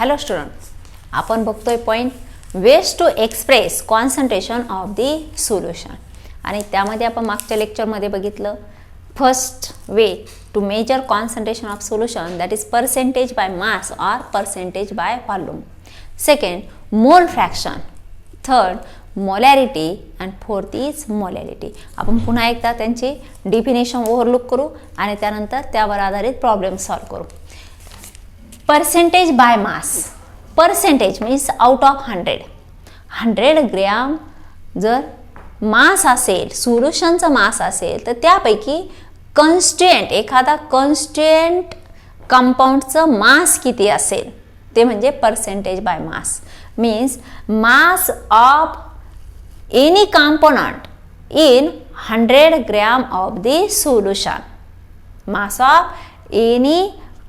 Hello students, आपण बघतोय point ways to express concentration of the solution. आणि त्यामध्ये आपण मागच्या लेक्चरमध्ये बघितलं first way to measure concentration of solution, that is percentage by mass or percentage by volume. Second mole fraction, third molarity and fourth is molarity. आपण पुन्हा एकदा त्यांची डिफिनेशन ओव्हरलुक करू आणि त्यानंतर त्यावर आधारित प्रॉब्लेम सॉल्व करू. Percentage by mass, percentage means out of 100 gram जर मास असेल, सोल्युशनचा मास असेल, तर त्यापैकी कॉन्स्टंट एखादा कॉन्स्टंट कंपाऊंडचं मास किती असेल ते म्हणजे percentage by mass. Means mass of any component in 100 gram of the solution. Mass of any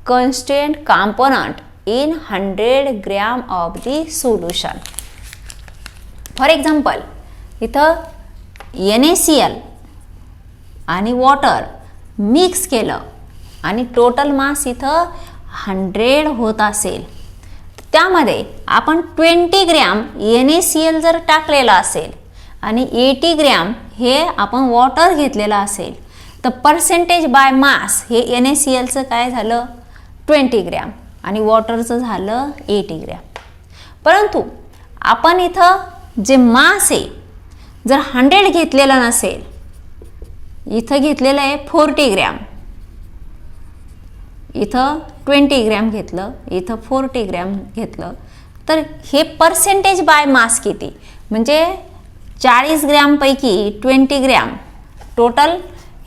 constant component in 100 gram of the solution. For example, इथं NaCl आणि वॉटर मिक्स केलं आणि टोटल मास इथं 100 होत असेल, त्यामध्ये आपण 20 ग्रॅम NaCl जर टाकलेला असेल आणि 80 ग्रॅम हे आपण वॉटर घेतलेलं असेल, तर पर्सेंटेज बाय मास हे NaClचं काय झालं 20 ग्रॅम आणि वॉटरचं झालं 80 ग्रॅम. परंतु आपण इथं जे मास आहे जर 100 घेतलेलं नसेल, इथं घेतलेलं आहे 40 ग्रॅम, इथं 20 ग्रॅम घेतलं, इथं 40 ग्रॅम घेतलं, तर हे पर्सेंटेज बाय मास किती म्हणजे 40 ग्रॅमपैकी 20 ग्रॅम टोटल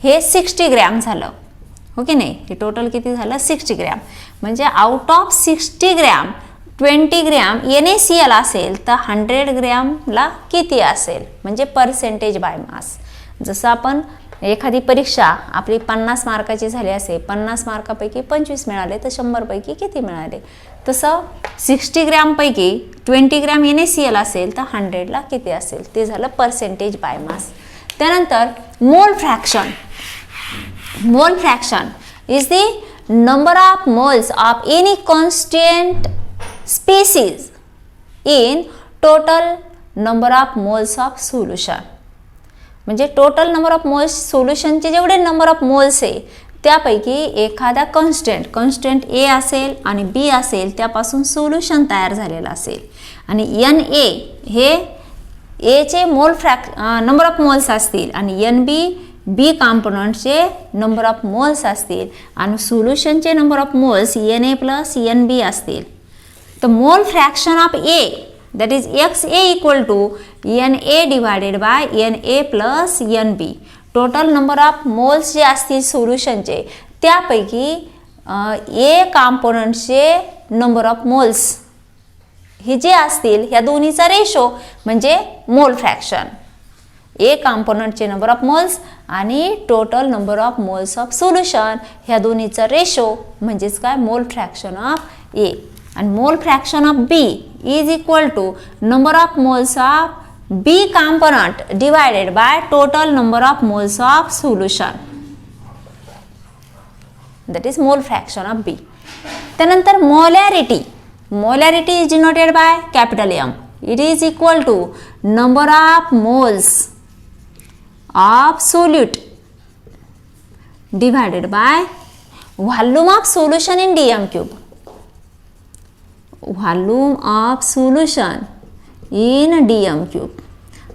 हे 60 ग्रॅम झालं. हो की नाही, हे टोटल किती झालं 60 ग्रॅम. म्हणजे out of 60 gram 20 gram NaCl असेल तर 100 ग्रॅमला किती असेल म्हणजे पर्सेंटेज बाय मास. जसं आपण एखादी परीक्षा आपली 50 मार्काची झाली असेल, 50 मार्कापैकी 25 मिळाले तर 100 पैकी किती मिळाले, तसं 60 ग्रॅमपैकी 20 ग्रॅम NaCl असेल तर 100ला किती असेल ते झालं पर्सेंटेज बाय मास. त्यानंतर mole fraction. Mole fraction is the number of moles of any constant species in total number of moles of solution. म्हणजे टोटल नंबर ऑफ मोल्स सोल्युशनचे जेवढे नंबर ऑफ मोल्स आहे त्यापैकी एखादा कॉन्स्टंट ए असेल आणि बी असेल, त्यापासून सोल्युशन तयार झालेलं असेल आणि Na हे एचे नंबर ऑफ मोल्स असतील आणि NB बी कॉम्पोनंटचे नंबर ऑफ मोल्स असतील आणि सोल्युशनचे number of moles Na plus NB असतील. तर mole fraction of a that is XA equal to Na divided by Na plus NB. Total number of moles जे असतील सोल्युशनचे त्यापैकी ए कॉम्पोनंटचे नंबर ऑफ मोल्स हे जे असतील ह्या दोन्हीचा रेशो म्हणजे मोल फ्रॅक्शन. ए कॉम्पोनंटचे नंबर ऑफ मोल्स आणि total number of moles of solution ह्या दोन्हीचा रेशो म्हणजेच काय मोल फ्रॅक्शन ऑफ ए. आणि mole fraction of b is equal to number of moles of b component divided by total number of moles of solution, that is mole fraction of b. त्यानंतर molarity. Molarity is denoted by capital M. It is equal to number of moles of solute divided by volume of solution in dm cube. Volume of solution in dm cube.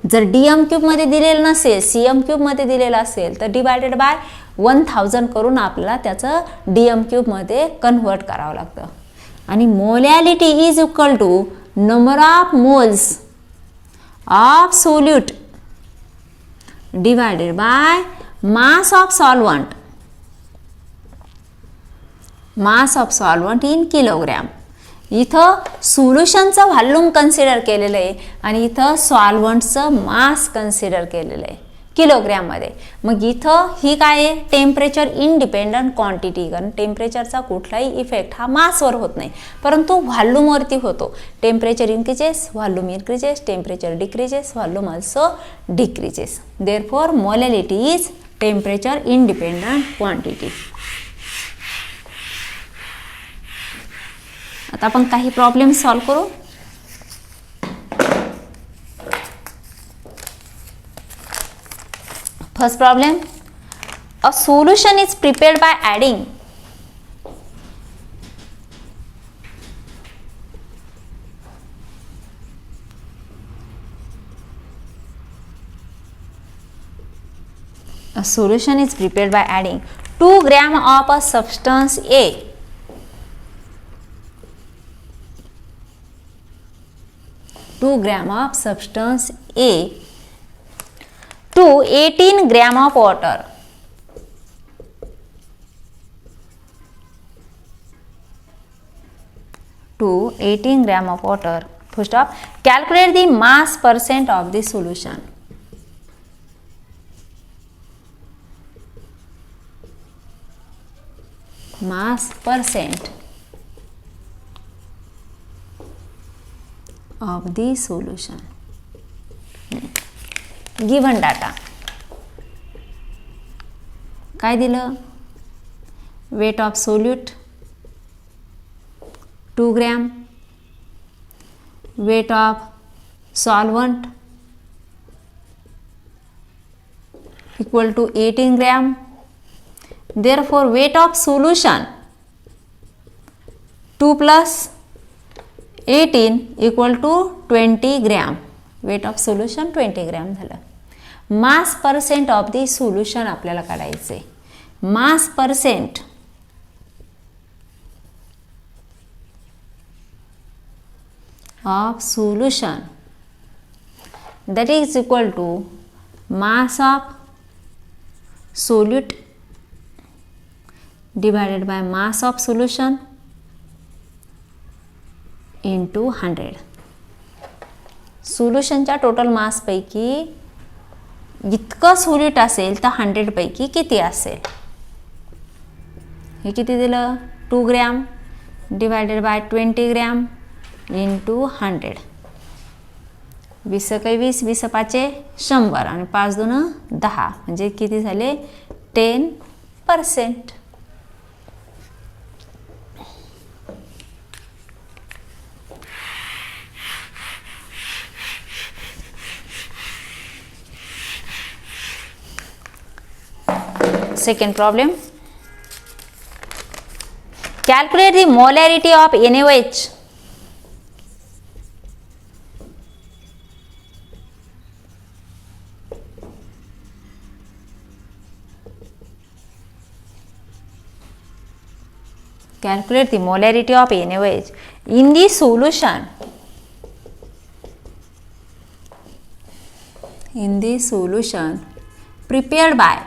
जर dm cube मध्ये दिलेलं नसेल, cm cube मध्ये दिलेलं असेल तर divided by 1000 करून आपल्याला त्याचं dm cube मध्ये कन्व्हर्ट करावं लागतं. आणि molality is equal to number of moles of solute divided by mass of solvent. Mass of solvent in kilogram. इथं सोल्युशनचं व्हॉल्यूम कन्सिडर केलेलं आहे आणि इथं सॉल्व्हंटचं मास कन्सिडर केलेलं आहे किलोग्रॅममध्ये. मग इथं ही काय आहे टेम्परेचर इंडिपेंडंट क्वांटिटी, कारण टेम्परेचरचा कुठलाही इफेक्ट हा मासवर होत नाही परंतु व्हॉल्यूमवरती होतो. Temperature increases, volume increases, temperature decreases, volume also decreases. Therefore molarity is temperature independent quantity. आता आपण काही प्रॉब्लेम सॉल्व करू. First problem, a solution is prepared bye adding A solution is prepared by adding 2 grams of a substance A to 18 grams of water. To 18 grams of water. Full stop. Calculate the mass percent of the solution. Mass percent of the solution. Given data. काय दिलं? Weight of solute 2 gram. Weight of solvent equal to 18 gram. Therefore, weight of solution 2 plus 18 equal to 20 gram. Weight of solution 20 gram झालं. Mass percent of the solution आपल्याला काढायचे. Mass percent of solution that is equal to mass of solute divided by mass of solution into 100. सोल्युशनच्या total mass पैकी इतकं solute असेल तर 100 पैकी किती असेल? हे किती दिलं? 2 gram divided bye 20 gram into 100. 20 × 20, 20 × 5 100 आणि 5 × 2 10 म्हणजे किती झाले? 10%. Second problem, calculate the molarity of NaOH. Calculate the molarity of NaOH in the solution. In the solution prepared by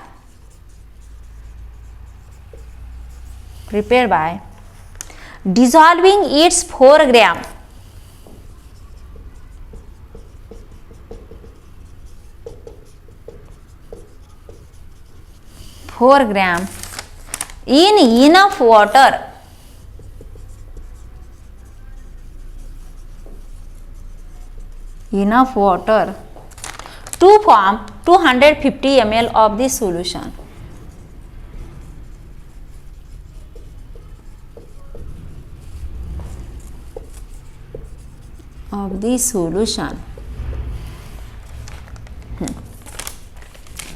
dissolving its 4 gram in enough water to form 250 ml of the solution.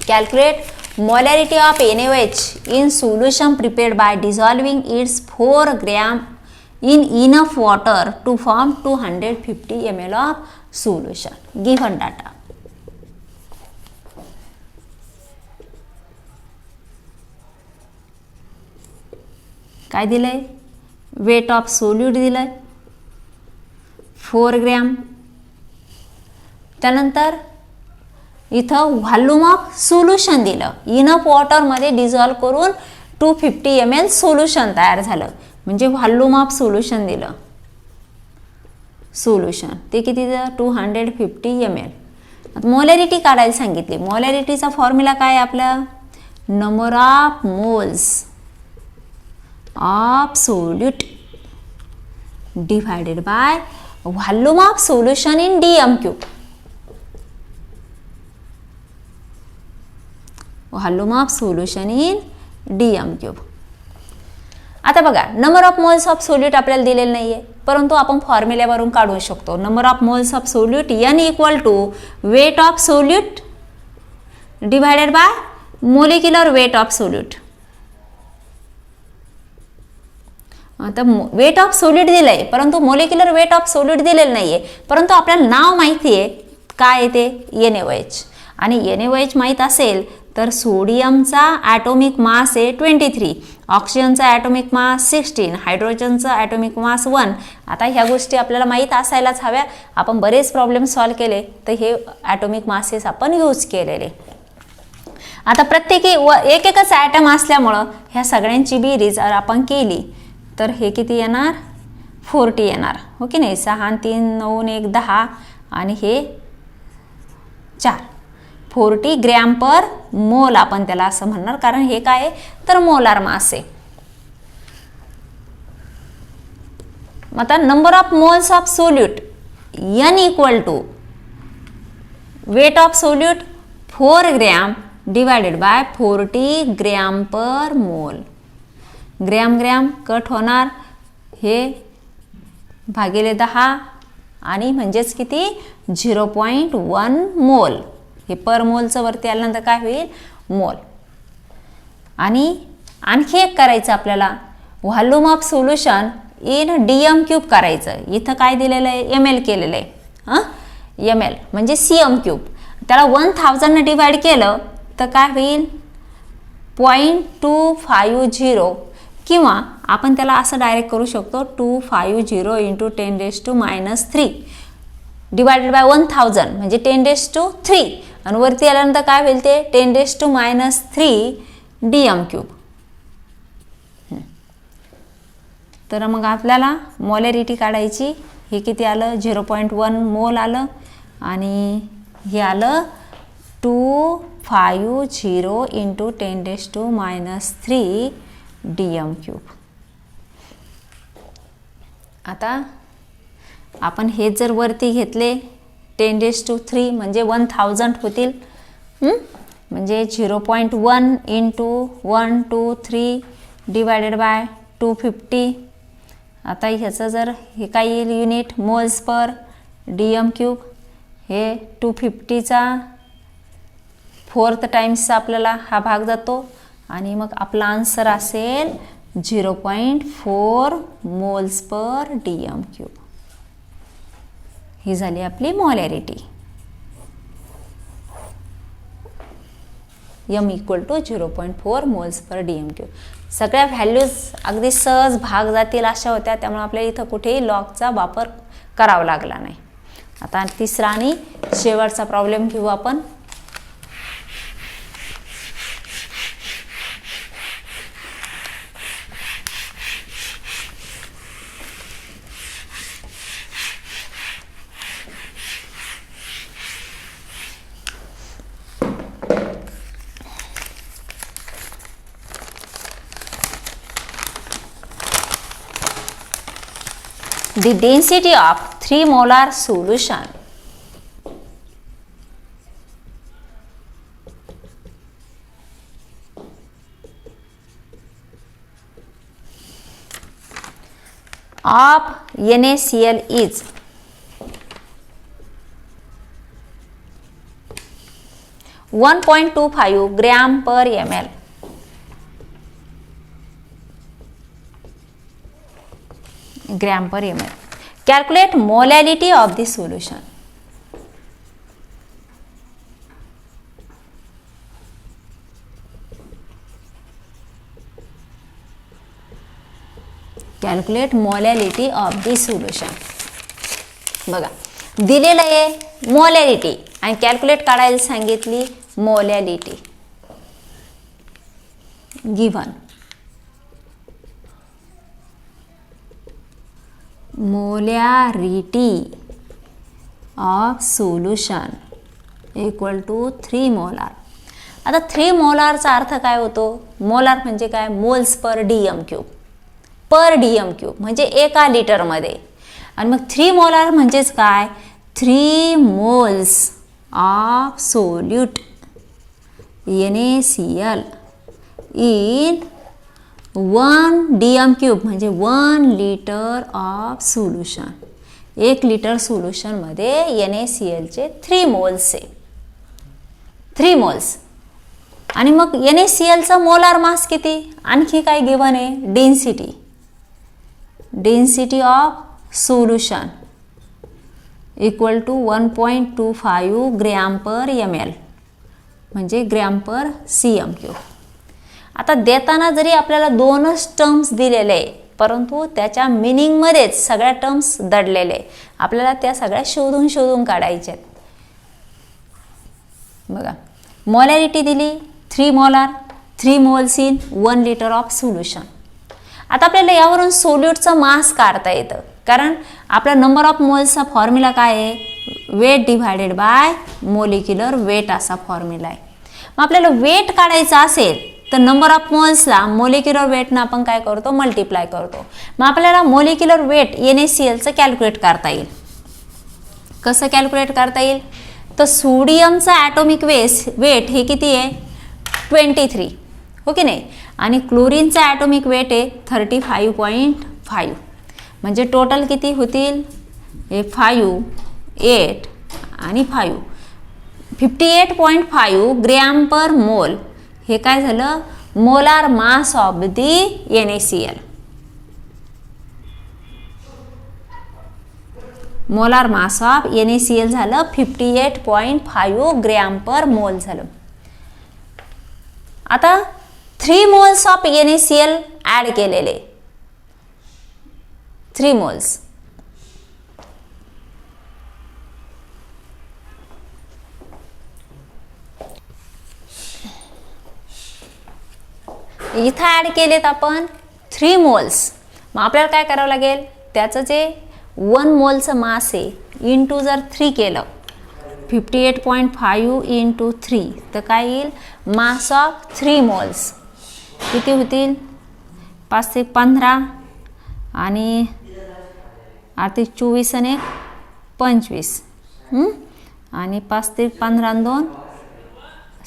Calculate molarity of NaOH in solution prepared by dissolving its 4 gram in enough water to form 250 ml of solution. Given data. काय दिलंय? Weight of solute दिलंय 4 gram. त्यानंतर इथं volume of solution दिलं. Enough वॉटरमध्ये dissolve करून 250 ml solution तयार झालं. म्हणजे व्हॉल्यूम ऑफ सोल्युशन दिलं. सोल्युशन ते किती दिलं? 250 ml. मोलॅरिटी काढायला सांगितली. मोलॅरिटीचा फॉर्म्युला काय आहे आपला? Number of moles of solute divided by volume of solution in DM cube. Volume of solution in DM cube. आता बघा, number of moles of solute आपल्याला दिलेलं नाहीये. परंतु आपण फॉर्म्युल्यावरून काढू शकतो. Number of moles of solute N equal to weight of solute divided by molecular weight of solute. आता वेट ऑफ सोल्यूट दिलं आहे, परंतु मोलिक्युलर वेट ऑफ सोल्यूट दिलेलं नाही आहे, परंतु आपल्याला नाव माहिती आहे काय आहे ते NaOH. आणि NaOH माहीत असेल तर सोडियमचा ॲटोमिक मास आहे 23, ऑक्सिजनचा ॲटोमिक मास 16, हायड्रोजनचा ॲटोमिक मास 1. आता ह्या गोष्टी आपल्याला माहीत असायलाच हव्या. आपण बरेच प्रॉब्लेम सॉल्व्ह केले तर हे ॲटोमिक मासेस आपण यूज केलेले. आता प्रत्येकी एक एकच ॲटम असल्यामुळं ह्या सगळ्यांची बेरीज जर आपण केली तर हे किती येणार 40 येणार, हो की नाही. 6 आणि 3 9 1 10 आणि हे 4 40 ग्रॅम पर मोल आपण त्याला असं म्हणणार, कारण हे काय आहे तर मोलार मास आहे. आता number of moles of solute N equal to weight of solute 4 gram divided by 40 gram per mole. Gram gram cut होणार, हे भागिले 10 आणि म्हणजेच किती 0.1 मोल. हे पर मोलचं वरती आल्यानंतर काय होईल मोल. आणि आणखी एक करायचं आपल्याला volume of solution in DM cube करायचं. इथं काय दिलेलं आहे ml केलेलं आहे. ml म्हणजे CM क्यूब. त्याला 1000 ने डिवाइड केलं तर काय होईल 0.250 किंवा आपण त्याला असं डायरेक्ट करू शकतो 250 इंटू 10⁻³ डिवायडेड बाय 1000 म्हणजे 10⁻³ आणि वरती आल्यानंतर काय होईल ते 10⁻³ DM क्यूब. तर मग आपल्याला मोलॅरिटी काढायची. हे किती आलं 0.1 मोल आलं आणि हे आलं 250 इंटू 10⁻³ DM क्यूब. आता आपण हे जर वरती घेतले 10⁻³ म्हणजे 1000 होतील. म्हणजे 0.1 इंटू 1 2 3 डिवायडेड बाय 250. आता ह्याचं जर हे काय येईल unit moles per DM cube. हे 250चा 4th टाइम्स आपल्याला हा भाग जातो आणि मग आपला आन्सर असेल 0.4 मोल्स पर DM क्यूब. ही झाली आपली molarity. M equal to 0.4 moles per DM cube. सगळ्या व्हॅल्यूज अगदी सहज भाग जातील अशा होत्या, त्यामुळे आपल्याला इथं कुठेही लॉगचा वापर करावा लागला नाही. आता तिसरा आणि शेवटचा प्रॉब्लेम घेऊ आपण. The density of 3 molar solution of NaCl is 1.25 gram per ml. Gram per ml. Calculate molality of the solution. Calculate molality of the solution. बघा दिलेलं आहे मोलॅरिटी आणि कॅल्क्युलेट काढायला सांगितली molality. Given molarity of solution equal to 3 molar. आता 3 मोलारचा अर्थ काय होतो? मोलार म्हणजे काय? Moles per DM cube. Per DM cube म्हणजे एका लिटरमध्ये. आणि मग 3 मोलार म्हणजेच काय? 3 moles of solute NaCl in 1 dm³ म्हणजे 1 लिटर ऑफ सोल्युशन. 1 लिटर सोल्युशनमध्ये NaClचे 3 मोल्स आहे, 3 मोल्स. आणि मग NaClचा मोलार मास किती? आणखी काय गिवन आहे? Density of solution equal to 1.25 gram per ml म्हणजे ग्रॅम पर cm³. आता देताना जरी आपल्याला दोनच टर्म्स दिलेले आहे, परंतु त्याच्या मिनिंगमध्येच सगळ्या टर्म्स दडलेले आहे. आपल्याला त्या सगळ्या शोधून काढायच्या आहेत. बघा, मोलॅरिटी दिली 3 molar, 3 moles in 1 litre of solution. आता आपल्याला यावरून सोल्यूटचं मास काढता येतं, कारण आपला नंबर ऑफ मोल्सचा फॉर्म्युला काय आहे? Weight divided by molecular weight असा फॉर्म्युला आहे. मग आपल्याला वेट काढायचा असेल तर नंबर ऑफ मोल्सला मोलिक्युलर वेटनं आपण काय करतो? मल्टिप्लाय करतो. मग आपल्याला मोलिक्युलर वेट NaClचं कॅल्क्युलेट करता येईल. कसं कॅल्क्युलेट करता येईल? तर सोडियमचा ॲटॉमिक वेट हे किती आहे? 23, हो की नाही? आणि क्लोरीनचा ॲटॉमिक वेट आहे 35.5. म्हणजे टोटल किती होतील? हे 5, 8 आणि 5, 58.5 ग्रॅम पर मोल. हे काय झालं? Molar mass of the NaCl. Molar mass of NaCl झालं 58.5 ग्रॅम पर मोल झालं. आता 3 मोल्स ऑफ NaCl ॲड केलेले, 3 मोल्स. इथं ॲड केलेत आपण 3 मोल्स. मग आपल्याला काय करावं लागेल? त्याचं जे 1 मोलचं मास आहे इंटू जर 3 केलं, 58.5 इंटू 3, तर काय येईल? मास ऑफ 3 मोल्स किती होतील? 5 ते 15 आणि 8 ते 24 आणि 25 आणि 5 ते 15 आणि 2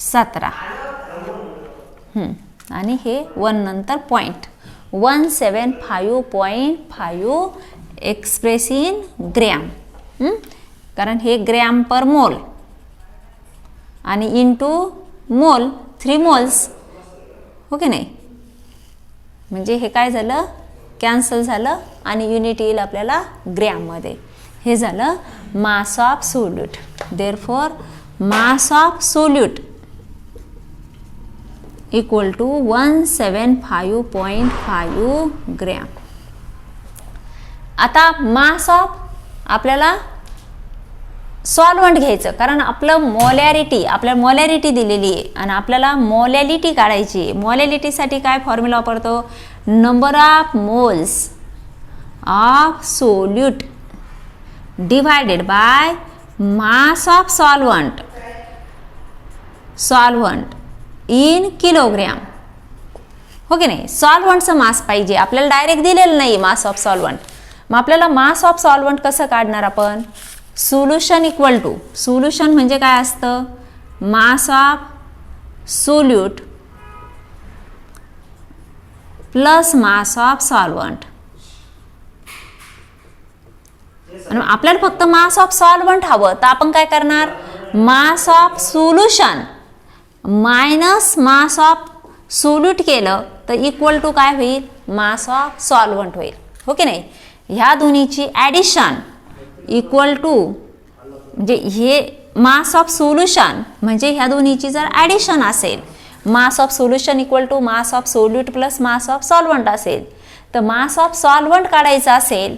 17 आणि हे 1 नंतर पॉईंट 175.5 एक्सप्रेस इन ग्रॅम, कारण हे ग्रॅम पर मोल आणि इंटू मोल 3 मोल्स, हो की नाही? म्हणजे हे काय झालं? कॅन्सल झालं आणि युनिट येईल आपल्याला ग्रॅममध्ये. हे झालं mass of solute. Therefore mass of solute equal to 175.5 gram. आता मास ऑफ आपल्याला सॉल्व्हंट घ्यायचं, कारण आपलं आपल्याला मोलॅरिटी दिलेली आहे आणि आपल्याला मोलॅलिटी काढायची आहे. मोलॅलिटीसाठी काय फॉर्म्युला वापरतो? Number of moles of solute divided by mass of solvent in kilogram, हो की नाही? सॉल्व्हंटचं मास पाहिजे आपल्याला, डायरेक्ट दिलेलं नाही मास ऑफ सॉल्व्हंट. मग आपल्याला मास ऑफ सॉल्व्हंट कसं काढणार आपण? सोल्युशन इक्वल टू, सोल्युशन म्हणजे काय असतं? मास of solute plus mass of solvent. आणि आपल्याला फक्त मास ऑफ सॉल्व्हंट हवं, तर आपण काय करणार? Mass of solution minus mass of solute केलं तर इक्वल टू काय होईल? मास ऑफ सॉल्व्हंट होईल, हो की नाही? ह्या दोन्हीची ॲडिशन इक्वल टू, म्हणजे हे मास ऑफ सोल्युशन म्हणजे ह्या दोन्हीची जर ॲडिशन असेल, mass of solution equal to mass of solute plus mass of solvent असेल, तर मास ऑफ सॉल्व्हंट काढायचं असेल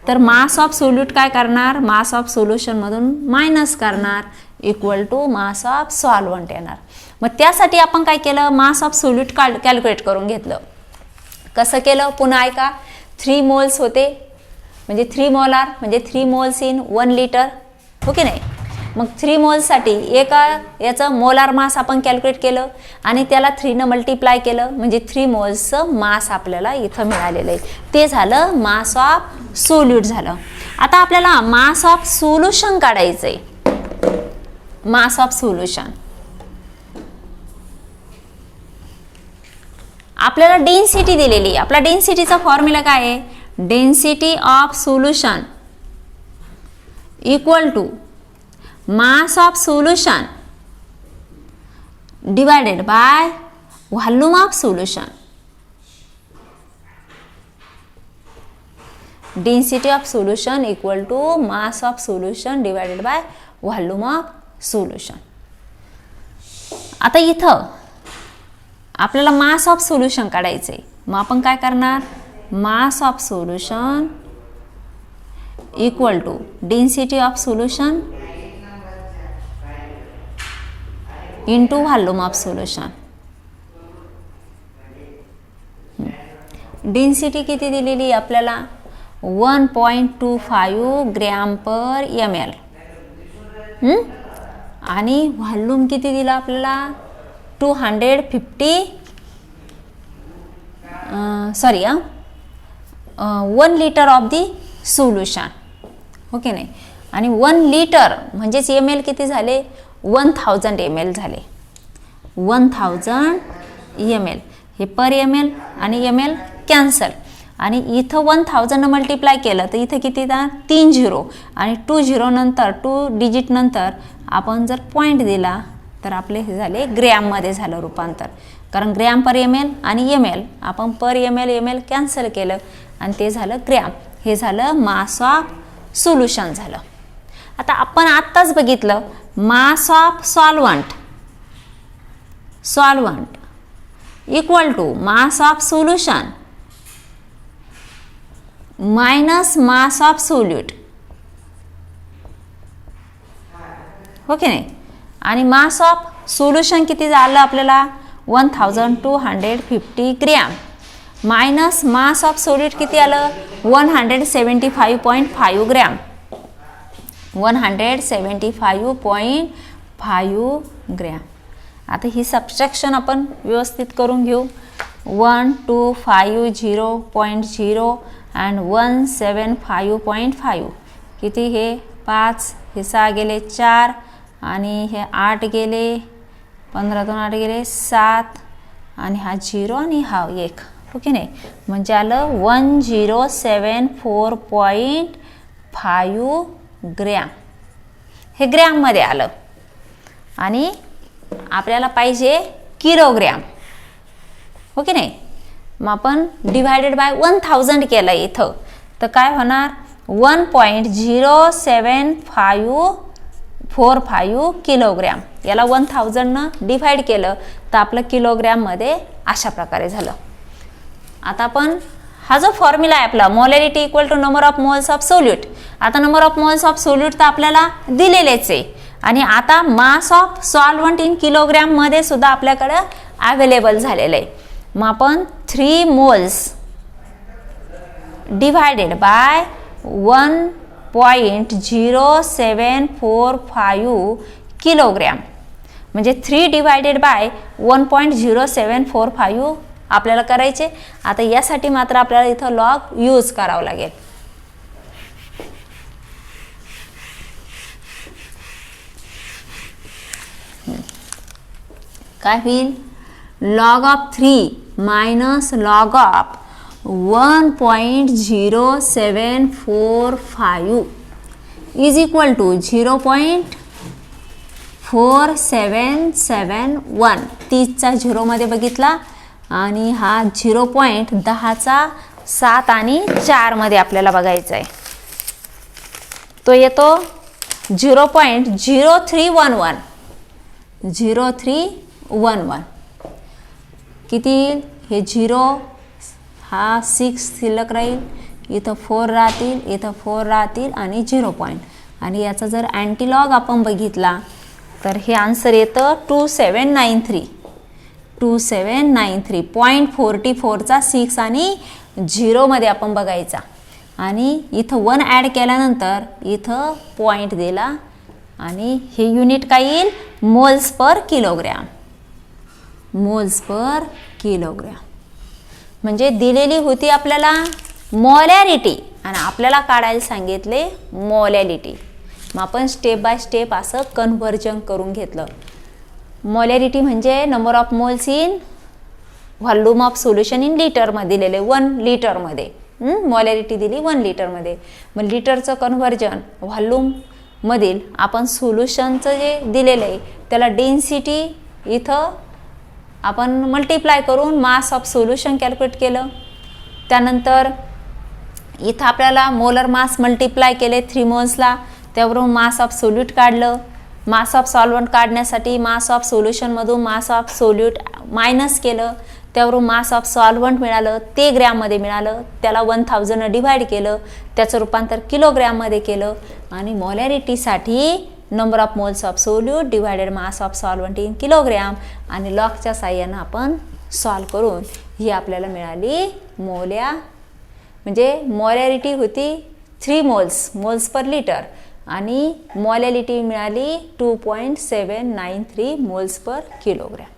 तर मास ऑफ सोल्यूट काय करणार? मास ऑफ सोल्युशनमधून मायनस करणार, equal to mass of solvent येणार. मग त्यासाठी आपण काय केलं? मास ऑफ सोल्यूट कॅल्क्युलेट करून घेतलं. कसं केलं? पुन्हा ऐका. 3 मोल्स होते म्हणजे 3 मोलार म्हणजे 3 मोल्स इन 1 लिटर, हो की नाही? मग 3 मोल्ससाठी एका याचं मोलार मास आपण कॅल्क्युलेट केलं आणि त्याला 3 मल्टिप्लाय केलं, म्हणजे 3 मोल्सचं मास आपल्याला इथं मिळालेलं आहे. ते झालं मास ऑफ सोल्यूट झालं. आता आपल्याला मास ऑफ सोल्युशन काढायचं आहे. मास ऑफ सोल्युशन आपल्याला डेन्सिटी दिलेली आहे. आपला डेन्सिटीचा फॉर्म्युला काय आहे? Density of solution equal to mass of solution divided by volume of solution. Density of solution equal to mass of solution divided by volume of solution. आता इथं आपल्याला मास ऑफ सोल्युशन काढायचं आहे. मग आपण काय करणार? Mass of solution equal to density of solution into volume of solution. Density किती दिलेली आपल्याला? 1.25 ग्रॅम पर ml. आणि व्हॉल्यूम किती दिला आपल्याला? 1 litre of the solution. Okay नाही. आणि 1 लिटर म्हणजेच ml किती झाले? 1000 ml झाले. 1000 ml. हे पर ml आणि ml कॅन्सल. आणि इथं 1000 मल्टिप्लाय केलं तर इथं किती येतात? 3 झिरो. आणि 2 झिरो नंतर 2 डिजिट नंतर आपण जर पॉईंट दिला तर आपले हे झाले ग्रॅममध्ये झालं रूपांतर. कारण ग्रॅम पर ml आणि ml आपण पर ml कॅन्सल केलं आणि ते झालं ग्रॅम. हे झालं मास ऑफ सोल्युशन झालं. आता आपण आत्ताच बघितलं mass of solvent equal to mass of solution minus mass of solute. Okay नाही. आणि मास ऑफ सोल्युशन किती झालं आपल्याला? 1250 gram minus mass of solute किती आलं? 175.5 ग्रॅम. 175.5 ग्रॅम. आता ही सबट्रॅक्शन आपण व्यवस्थित करून घेऊ. 1250.0 अँड 175.5 किती? हे 5, हे 6 गेले 4 आणि हे 8 गेले 15 2 8 गेले 7 आणि हा 0 आणि हा 1. ओके नाही. म्हणजे आलं 1074.5 ग्रॅम. हे ग्रॅममध्ये आलं. आणि आपल्याला पाहिजे किलोग्रॅम. ओके नाही. मग आपण डिवायडेड बाय 1000 केलं इथं तर काय होणार? 1.0745 किलोग्रॅम. याला 1000 डिवाइड केलं तर आपलं किलोग्रॅममध्ये अशा प्रकारे झालं. आता आपण हा जो फॉर्म्युला आहे आपला molarity equal to number of moles of solute. आता number of moles of solute तर आपल्याला दिलेलेच आहे. आणि आता mass of solvent in kilogram मध्ये सुद्धा आपल्याकडे अवेलेबल झालेलं आहे. मग आपण 3 मोल्स डिवायडेड बाय 1.0745 किलोग्रॅम म्हणजे 3 डिवायडेड बाय 1.0745 आपल्याला करायचे. आता यासाठी मात्र आपल्याला इथं लॉग यूज करावं लागेल. काय होईल? Log of 3 minus log of 1.0745 is equal to 0.4771. 30चा 0 मध्ये बघितला आणि हा 0.10चा 7 आणि 4 मध्ये आपल्याला बघायचा आहे. तो येतो 0.0311. 0311 किती येईल? हे 0 हा 6 शिल्लक राहील. इथं 4 राहतील, इथं 4 राहतील आणि 0 पॉईंट. आणि याचा जर अँटीलॉग आपण बघितला तर हे आन्सर येतं 2793. 2793. 0.44चा 6 आणि 0 मध्ये आपण बघायचा. आणि इथं 1 ॲड केल्यानंतर इथं पॉईंट दिला आणि हे युनिट काय येईल? Moles per kilogram. Moles per kilogram म्हणजे दिलेली होती आपल्याला मोलॅरिटी आणि आपल्याला काढायला सांगितले मोलॅलिटी. मग आपण स्टेप बाय स्टेप असं कन्व्हर्जन करून घेतलं. मोलॅरिटी म्हणजे number of moles in volume of solution in लिटरमध्ये दिलेले 1 लिटरमध्ये, मॉलॅरिटी दिली 1 लिटरमध्ये. मग लिटरचं कन्व्हर्जन व्हॉल्यूममधील आपण सोल्युशनचं जे दिलेलं आहे त्याला डेन्सिटी इथं आपण मल्टिप्लाय करून मास ऑफ सोल्युशन कॅल्क्युलेट केलं. त्यानंतर इथं आपल्याला मोलर मास मल्टिप्लाय केले 3 मोल्सला, त्यावरून मास ऑफ सोल्यूट काढलं. मास ऑफ सॉल्व्हंट काढण्यासाठी मास ऑफ सोल्युशनमधून मास ऑफ सोल्यूट मायनस केलं, त्यावरून मास ऑफ सॉल्व्हंट मिळालं, ते ग्रॅममध्ये मिळालं. त्याला 1000 डिवाइड केलं, त्याचं रूपांतर किलोग्रॅममध्ये केलं. आणि मोलॅरिटीसाठी number of moles of solute divided mass of solvent in kilogram आणि लॉगच्या साह्यानं आपण सॉल्व करून ही आपल्याला मिळाली म्हणजे मोलॅरिटी होती 3 मोल्स पर लिटर आणि मोलॅरिटी मिळाली 2.793 मोल्स पर किलोग्रॅम.